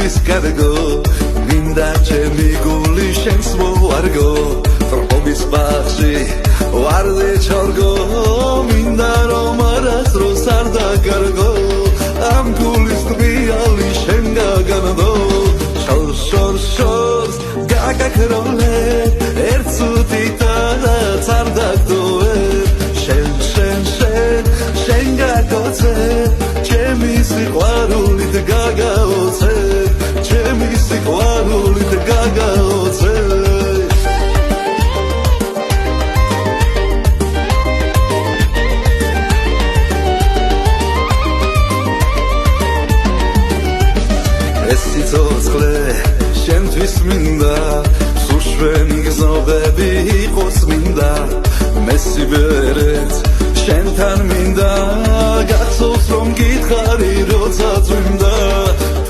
ჩემთვის კარგო მინდა ჩემი გული შენს მოარგო ტრპობის ბაღში ვარდე ჩორგო მინდა რომ არასდროს არ დაკარგო ამ გულის ტყიალი შენ გაგანდო შორს გაგაქროლებ ერთ წუთითაც არ დაგდოვებ შენ გაგოცებ ჩემი სიყვარულით გაგაოცებ ჩემი სიყვარულით გაგაოცებ ეს სიცოცხლე შენთვის მინდა სუშვენი გზნობები იყოს მინდა მესიბერეთ შენთან მინდა გახსოვს რომ გითხარი როცა წვიმდა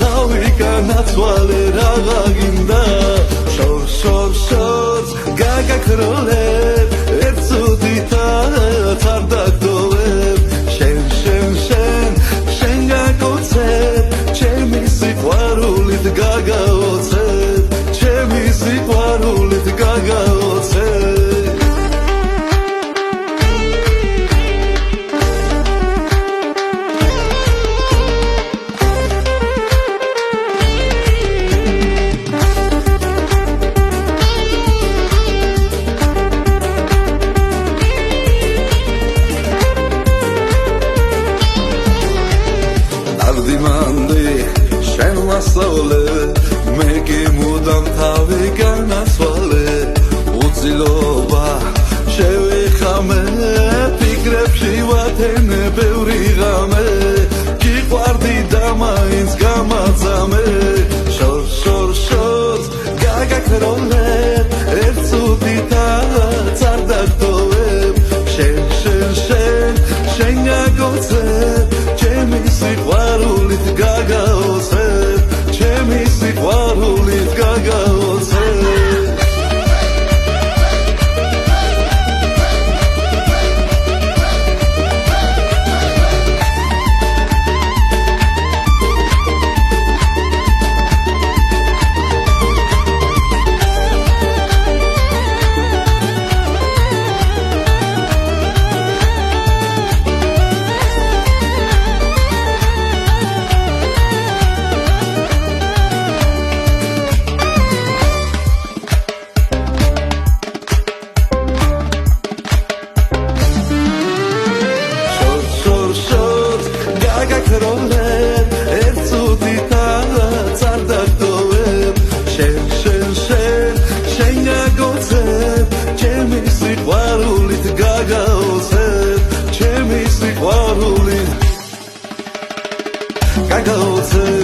თავი განაცვალე რაღა გინდა შორს გაგაქროლებ ერთ წუთითაც არ დაგდოვებ შენ გაგოცებ ჩემი სიყვარულით გაგაოცებ ჩემი სიყვარულით გაგაოცებ შენ მასწავლე მე კი მუდამ თავი განასვალე უძილობა შევიხამე ფიქრებში ვათენე ბევრი ღამე გიყვარდი და მაინც გამაძამე შორს გაგაქროლებ ერთ წუთითაც არ დაგდოვებ შენ გაგოცებ ჩემი სიყვარულით გაგაოცებ ჩემი სიყვარულით გაგაოცებ გაგაქროლებ ერთ წუთითაც არ დაგდოვებ შენ გაგოცებ ჩემი სიყვარულით გაგაოცებ ჩემი სიყვარულით გაგაოცებ